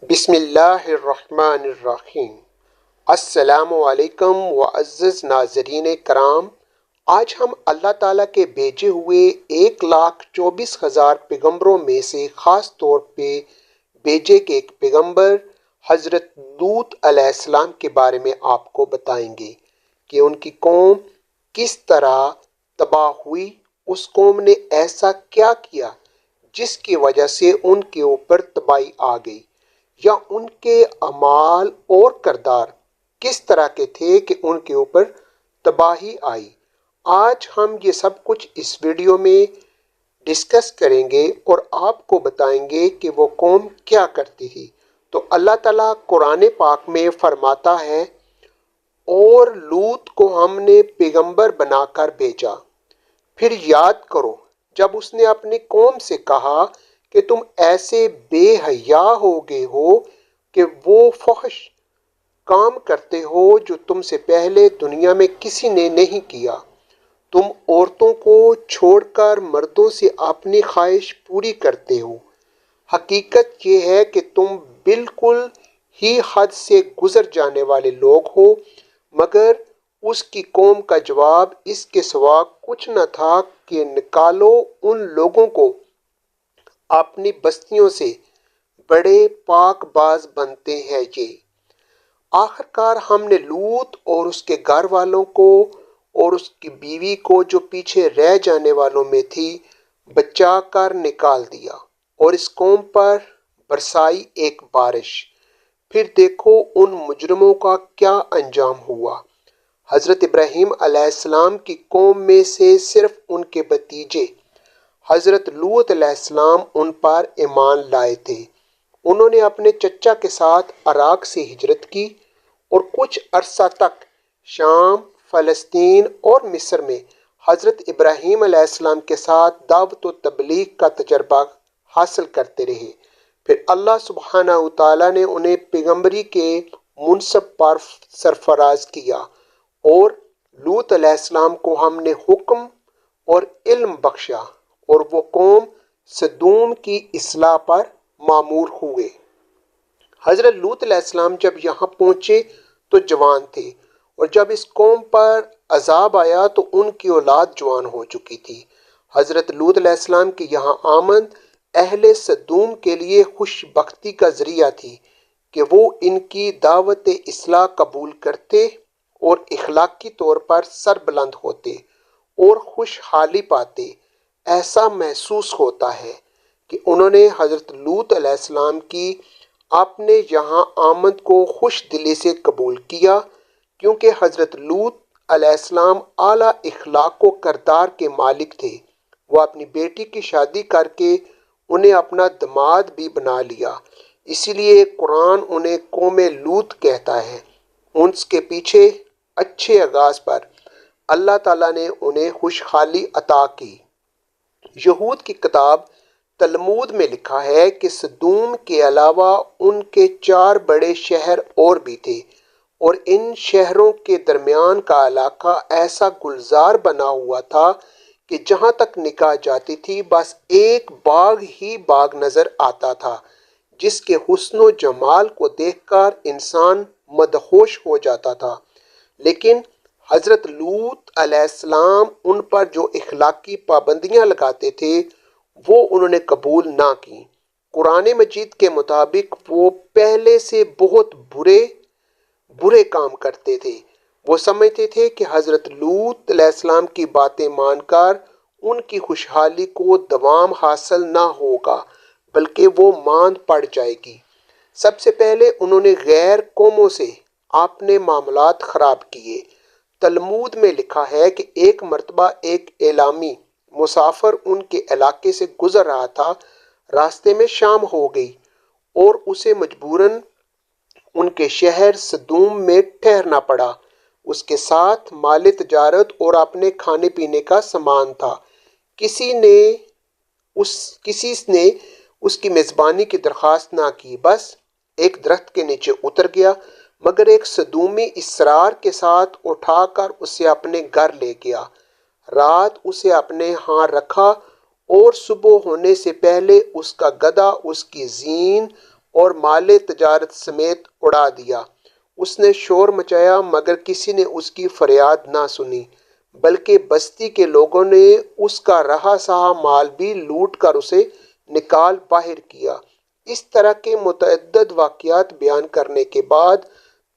بسم اللہ الرحمن الرحیم۔ السلام علیکم معزز ناظرین کرام، آج ہم اللہ تعالیٰ کے بھیجے ہوئے 1,24,000 پیغمبروں میں سے خاص طور پہ بھیجے کے ایک پیغمبر حضرت لوط علیہ السلام کے بارے میں آپ کو بتائیں گے کہ ان کی قوم کس طرح تباہ ہوئی۔ اس قوم نے ایسا کیا کیا جس کی وجہ سے ان کے اوپر تباہی آ گئی، یا ان کے اعمال اور کردار کس طرح کے تھے کہ ان کے اوپر تباہی آئی۔ آج ہم یہ سب کچھ اس ویڈیو میں ڈسکس کریں گے اور آپ کو بتائیں گے کہ وہ قوم کیا کرتی تھی۔ تو اللہ تعالیٰ قرآن پاک میں فرماتا ہے، اور لوط کو ہم نے پیغمبر بنا کر بھیجا۔ پھر یاد کرو جب اس نے اپنی قوم سے کہا کہ تم ایسے بے حیا ہو گئے ہو کہ وہ فحش کام کرتے ہو جو تم سے پہلے دنیا میں کسی نے نہیں کیا۔ تم عورتوں کو چھوڑ کر مردوں سے اپنی خواہش پوری کرتے ہو۔ حقیقت یہ ہے کہ تم بالکل ہی حد سے گزر جانے والے لوگ ہو۔ مگر اس کی قوم کا جواب اس کے سوا کچھ نہ تھا کہ نکالو ان لوگوں کو اپنی بستیوں سے، بڑے پاک باز بنتے ہیں یہ۔ آخر کار ہم نے لوط اور اس کے گھر والوں کو اور اس کی بیوی کو جو پیچھے رہ جانے والوں میں تھی بچا کر نکال دیا، اور اس قوم پر برسائی ایک بارش۔ پھر دیکھو ان مجرموں کا کیا انجام ہوا۔ حضرت ابراہیم علیہ السلام کی قوم میں سے صرف ان کے بھتیجے حضرت لوط علیہ السلام ان پر ایمان لائے تھے۔ انہوں نے اپنے چچا کے ساتھ عراق سے ہجرت کی اور کچھ عرصہ تک شام، فلسطین اور مصر میں حضرت ابراہیم علیہ السلام کے ساتھ دعوت و تبلیغ کا تجربہ حاصل کرتے رہے۔ پھر اللہ سبحانہ وتعالیٰ نے انہیں پیغمبری کے منصب پر سرفراز کیا، اور لوط علیہ السلام کو ہم نے حکم اور علم بخشا، اور وہ قوم سدوم کی اصلاح پر مامور ہوئے۔ حضرت لوط علیہ السلام جب یہاں پہنچے تو جوان تھے، اور جب اس قوم پر عذاب آیا تو ان کی اولاد جوان ہو چکی تھی۔ حضرت لوط علیہ السلام کی یہاں آمد اہل سدوم کے لیے خوش بختی کا ذریعہ تھی کہ وہ ان کی دعوت اصلاح قبول کرتے اور اخلاقی طور پر سربلند ہوتے اور خوشحالی پاتے۔ ایسا محسوس ہوتا ہے کہ انہوں نے حضرت لوط علیہ السلام کی اپنے یہاں آمد کو خوش دلی سے قبول کیا، کیونکہ حضرت لوط علیہ السلام اعلیٰ اخلاق و کردار کے مالک تھے۔ وہ اپنی بیٹی کی شادی کر کے انہیں اپنا داماد بھی بنا لیا، اسی لیے قرآن انہیں قوم لوط کہتا ہے۔ ان کے پیچھے اچھے آغاز پر اللہ تعالیٰ نے انہیں خوشحالی عطا کی۔ یہود کی کتاب تلمود میں لکھا ہے کہ سدوم کے علاوہ ان کے 4 بڑے شہر اور بھی تھے، اور ان شہروں کے درمیان کا علاقہ ایسا گلزار بنا ہوا تھا کہ جہاں تک نگاہ جاتی تھی بس ایک باغ ہی باغ نظر آتا تھا، جس کے حسن و جمال کو دیکھ کر انسان مدہوش ہو جاتا تھا۔ لیکن حضرت لوط علیہ السلام ان پر جو اخلاقی پابندیاں لگاتے تھے وہ انہوں نے قبول نہ کی۔ قرآن مجید کے مطابق وہ پہلے سے بہت برے کام کرتے تھے۔ وہ سمجھتے تھے کہ حضرت لوط علیہ السلام کی باتیں مان کر ان کی خوشحالی کو دوام حاصل نہ ہوگا، بلکہ وہ ماند پڑ جائے گی۔ سب سے پہلے انہوں نے غیر قوموں سے اپنے معاملات خراب کیے۔ تلمود میں لکھا ہے کہ ایک مرتبہ ایک اعلامی مسافر ان کے علاقے سے گزر رہا تھا۔ راستے میں شام ہو گئی اور اسے مجبوراً ان کے شہر سدوم میں ٹھہرنا پڑا۔ اس کے ساتھ مال تجارت اور اپنے کھانے پینے کا سامان تھا۔ کسی نے اس کی میزبانی کی درخواست نہ کی، بس ایک درخت کے نیچے اتر گیا، مگر ایک سدومی اصرار کے ساتھ اٹھا کر اسے اپنے گھر لے گیا۔ رات اسے اپنے ہاں رکھا، اور صبح ہونے سے پہلے اس کا گدھا اس کی زین اور مال تجارت سمیت اڑا دیا۔ اس نے شور مچایا مگر کسی نے اس کی فریاد نہ سنی، بلکہ بستی کے لوگوں نے اس کا رہا سہا مال بھی لوٹ کر اسے نکال باہر کیا۔ اس طرح کے متعدد واقعات بیان کرنے کے بعد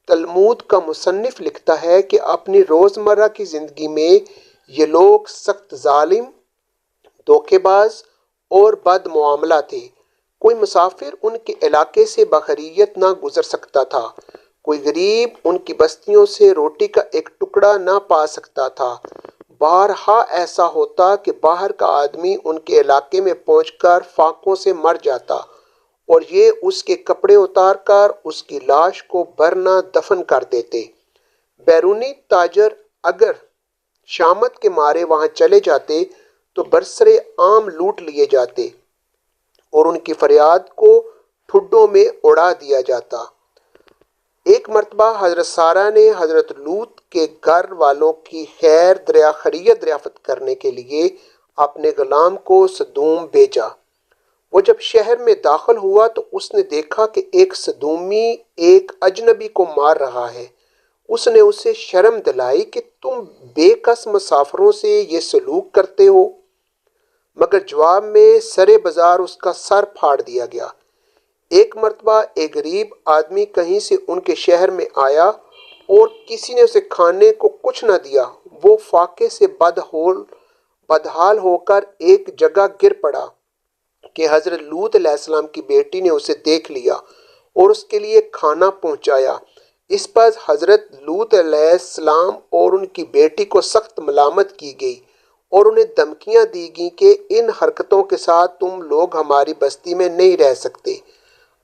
تلمود کا مصنف لکھتا ہے کہ اپنی روزمرہ کی زندگی میں یہ لوگ سخت ظالم، دھوکے باز اور بد معاملہ تھے۔ کوئی مسافر ان کے علاقے سے بخیریت نہ گزر سکتا تھا، کوئی غریب ان کی بستیوں سے روٹی کا ایک ٹکڑا نہ پا سکتا تھا۔ بارہا ایسا ہوتا کہ باہر کا آدمی ان کے علاقے میں پہنچ کر فاقوں سے مر جاتا اور یہ اس کے کپڑے اتار کر اس کی لاش کو برنا دفن کر دیتے۔ بیرونی تاجر اگر شامت کے مارے وہاں چلے جاتے تو برسرِ عام لوٹ لیے جاتے اور ان کی فریاد کو ٹھڈوں میں اڑا دیا جاتا۔ ایک مرتبہ حضرت سارہ نے حضرت لوط کے گھر والوں کی خیریت دریافت کرنے کے لیے اپنے غلام کو سدوم بھیجا۔ وہ جب شہر میں داخل ہوا تو اس نے دیکھا کہ ایک سدومی ایک اجنبی کو مار رہا ہے۔ اس نے اسے شرم دلائی کہ تم بے کس مسافروں سے یہ سلوک کرتے ہو، مگر جواب میں سرے بازار اس کا سر پھاڑ دیا گیا۔ ایک مرتبہ ایک غریب آدمی کہیں سے ان کے شہر میں آیا اور کسی نے اسے کھانے کو کچھ نہ دیا۔ وہ فاقے سے بدحال ہو کر ایک جگہ گر پڑا کہ حضرت لوط علیہ السلام کی بیٹی نے اسے دیکھ لیا اور اس کے لیے کھانا پہنچایا۔ اس پر حضرت لوط علیہ السلام اور ان کی بیٹی کو سخت ملامت کی گئی اور انہیں دھمکیاں دی گئیں کہ ان حرکتوں کے ساتھ تم لوگ ہماری بستی میں نہیں رہ سکتے۔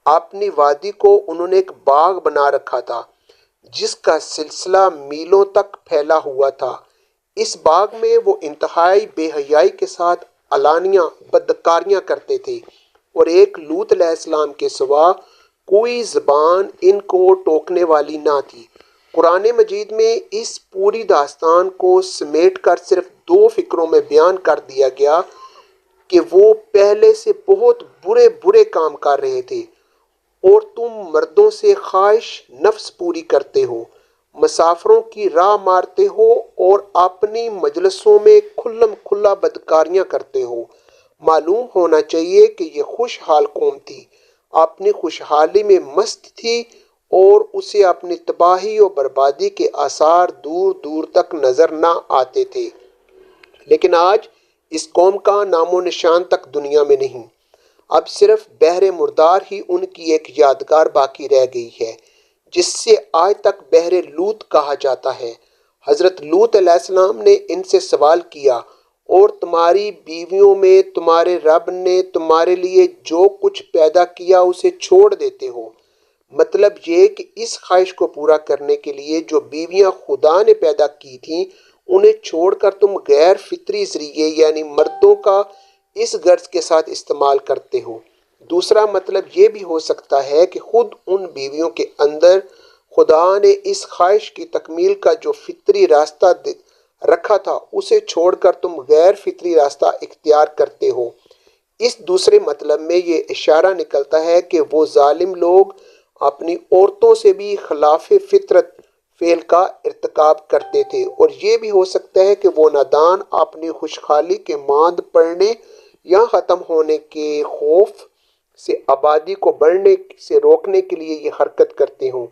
اپنی وادی کو انہوں نے ایک باغ بنا رکھا تھا جس کا سلسلہ میلوں تک پھیلا ہوا تھا۔ اس باغ میں وہ انتہائی بے حیائی کے ساتھ علانیہ بدکاریاں کرتے تھے اور ایک لوط علیہ السلام کے سوا کوئی زبان ان کو ٹوکنے والی نہ تھی۔ قرآن مجید میں اس پوری داستان کو سمیٹ کر صرف 2 فقروں میں بیان کر دیا گیا کہ وہ پہلے سے بہت برے کام کر رہے تھے اور تم مردوں سے خواہش نفس پوری کرتے ہو، مسافروں کی راہ مارتے ہو اور اپنی مجلسوں میں کھلم کھلا بدکاریاں کرتے ہو۔ معلوم ہونا چاہیے کہ یہ خوشحال قوم تھی، اپنی خوشحالی میں مست تھی اور اسے اپنی تباہی و بربادی کے آثار دور دور تک نظر نہ آتے تھے۔ لیکن آج اس قوم کا نام و نشان تک دنیا میں نہیں۔ اب صرف بحر مردار ہی ان کی ایک یادگار باقی رہ گئی ہے جس سے آج تک بحر لوط کہا جاتا ہے۔ حضرت لوط علیہ السلام نے ان سے سوال کیا، اور تمہاری بیویوں میں تمہارے رب نے تمہارے لیے جو کچھ پیدا کیا اسے چھوڑ دیتے ہو؟ مطلب یہ کہ اس خواہش کو پورا کرنے کے لیے جو بیویاں خدا نے پیدا کی تھیں انہیں چھوڑ کر تم غیر فطری ذریعے یعنی مردوں کا اس غرض کے ساتھ استعمال کرتے ہو۔ دوسرا مطلب یہ بھی ہو سکتا ہے کہ خود ان بیویوں کے اندر خدا نے اس خواہش کی تکمیل کا جو فطری راستہ رکھا تھا اسے چھوڑ کر تم غیر فطری راستہ اختیار کرتے ہو۔ اس دوسرے مطلب میں یہ اشارہ نکلتا ہے کہ وہ ظالم لوگ اپنی عورتوں سے بھی خلاف فطرت فعل کا ارتکاب کرتے تھے، اور یہ بھی ہو سکتا ہے کہ وہ نادان اپنی خوشحالی کے ماند پڑنے یا ختم ہونے کے خوف سے آبادی کو بڑھنے سے روکنے کے لیے یہ حرکت کرتے ہوں۔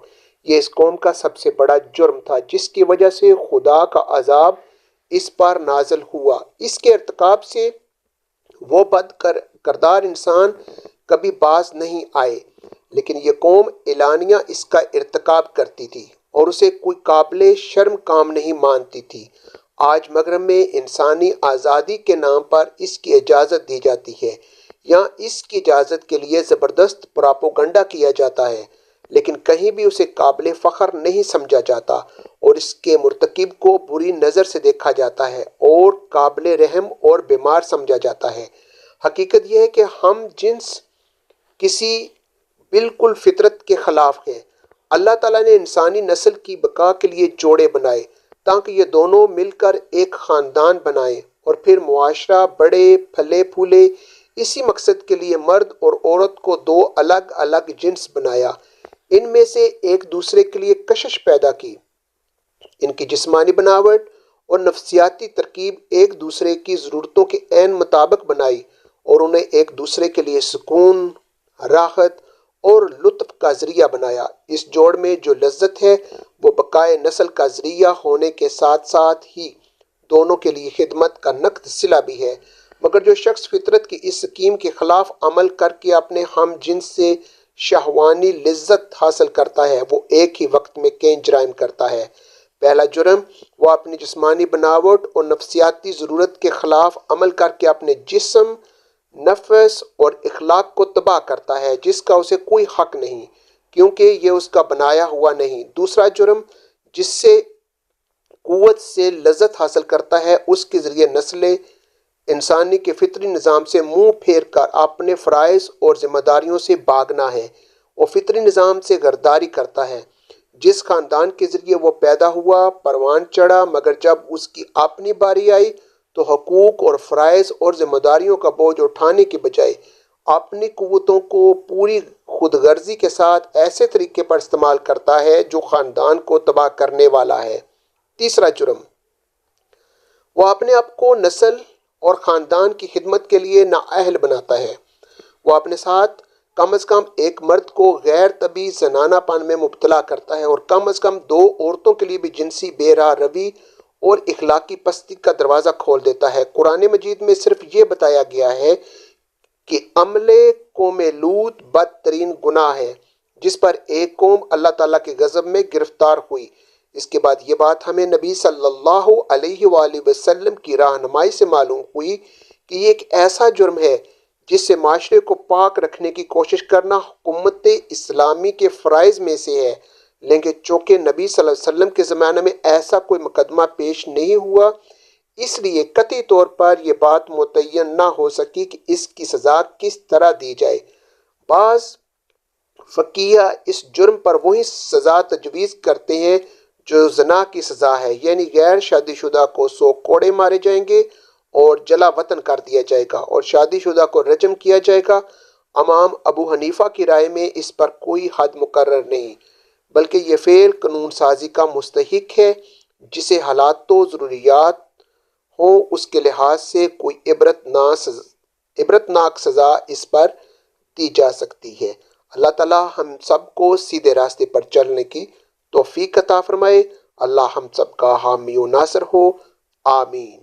یہ اس قوم کا سب سے بڑا جرم تھا جس کی وجہ سے خدا کا عذاب اس پر نازل ہوا۔ اس کے ارتکاب سے وہ بد کردار انسان کبھی باز نہیں آئے، لیکن یہ قوم اعلانیہ اس کا ارتکاب کرتی تھی اور اسے کوئی قابل شرم کام نہیں مانتی تھی۔ آج مغرب میں انسانی آزادی کے نام پر اس کی اجازت دی جاتی ہے یا اس کی اجازت کے لیے زبردست پراپوگنڈا کیا جاتا ہے، لیکن کہیں بھی اسے قابل فخر نہیں سمجھا جاتا اور اس کے مرتکب کو بری نظر سے دیکھا جاتا ہے اور قابل رحم اور بیمار سمجھا جاتا ہے۔ حقیقت یہ ہے کہ ہم جنس کسی بالکل فطرت کے خلاف ہے۔ اللہ تعالیٰ نے انسانی نسل کی بقا کے لیے جوڑے بنائے تاکہ یہ دونوں مل کر ایک خاندان بنائیں اور پھر معاشرہ بڑے پھلے پھولے اسی مقصد کے لیے مرد اور عورت کو دو الگ الگ جنس بنایا، ان میں سے ایک دوسرے کے لیے کشش پیدا کی۔ ان کی جسمانی بناوٹ اور نفسیاتی ترکیب ایک دوسرے کی ضرورتوں کے عین مطابق بنائی اور انہیں ایک دوسرے کے لیے سکون، راحت اور لطف کا ذریعہ بنایا۔ اس جوڑ میں جو لذت ہے وہ بقائے نسل کا ذریعہ ہونے کے ساتھ ساتھ ہی دونوں کے لیے خدمت کا نقد صلہ بھی ہے۔ مگر جو شخص فطرت کی اس سکیم کے خلاف عمل کر کے اپنے ہم جنس سے شہوانی لذت حاصل کرتا ہے، وہ ایک ہی وقت میں کئی جرائم کرتا ہے۔ پہلا جرم، وہ اپنی جسمانی بناوٹ اور نفسیاتی ضرورت کے خلاف عمل کر کے اپنے جسم، نفس اور اخلاق کو تباہ کرتا ہے، جس کا اسے کوئی حق نہیں، کیونکہ یہ اس کا بنایا ہوا نہیں۔ دوسرا جرم، جس سے قوت سے لذت حاصل کرتا ہے، اس کے ذریعے نسل انسانی کے فطری نظام سے منہ پھیر کر اپنے فرائض اور ذمہ داریوں سے بھاگنا ہے۔ وہ فطری نظام سے غداری کرتا ہے۔ جس خاندان کے ذریعے وہ پیدا ہوا پروان چڑھا، مگر جب اس کی اپنی باری آئی تو حقوق اور فرائض اور ذمہ داریوں کا بوجھ اٹھانے کے بجائے اپنی قوتوں کو پوری خود غرضی کے ساتھ ایسے طریقے پر استعمال کرتا ہے جو خاندان کو تباہ کرنے والا ہے۔ تیسرا جرم، وہ اپنے آپ کو نسل اور خاندان کی خدمت کے لیے نااہل بناتا ہے۔ وہ اپنے ساتھ کم از کم ایک مرد کو غیر طبی زنانہ پن میں مبتلا کرتا ہے اور کم از کم دو عورتوں کے لیے بھی جنسی بے راہ روی اور اخلاقی پستی کا دروازہ کھول دیتا ہے۔ قرآن مجید میں صرف یہ بتایا گیا ہے کہ عمل قوم لوط بدترین گناہ ہے جس پر ایک قوم اللہ تعالیٰ کے غضب میں گرفتار ہوئی۔ اس کے بعد یہ بات ہمیں نبی صلی اللہ علیہ وآلہ وسلم کی رہنمائی سے معلوم ہوئی کہ یہ ایک ایسا جرم ہے جس سے معاشرے کو پاک رکھنے کی کوشش کرنا حکومت اسلامی کے فرائض میں سے ہے، لیکن چونکہ نبی صلی اللہ علیہ وسلم کے زمانے میں ایسا کوئی مقدمہ پیش نہیں ہوا، اس لیے قطعی طور پر یہ بات متعین نہ ہو سکی کہ اس کی سزا کس طرح دی جائے۔ بعض فقیہ اس جرم پر وہی سزا تجویز کرتے ہیں جو زنا کی سزا ہے، یعنی غیر شادی شدہ کو 100 کوڑے مارے جائیں گے اور جلا وطن کر دیا جائے گا اور شادی شدہ کو رجم کیا جائے گا۔ امام ابو حنیفہ کی رائے میں اس پر کوئی حد مقرر نہیں، بلکہ یہ فعل قانون سازی کا مستحق ہے، جسے حالات و ضروریات ہوں اس کے لحاظ سے کوئی عبرتناک سزا اس پر دی جا سکتی ہے۔ اللہ تعالیٰ ہم سب کو سیدھے راستے پر چلنے کی توفیق عطا فرمائے۔ اللہ ہم سب کا حامی و ناصر ہو، آمین۔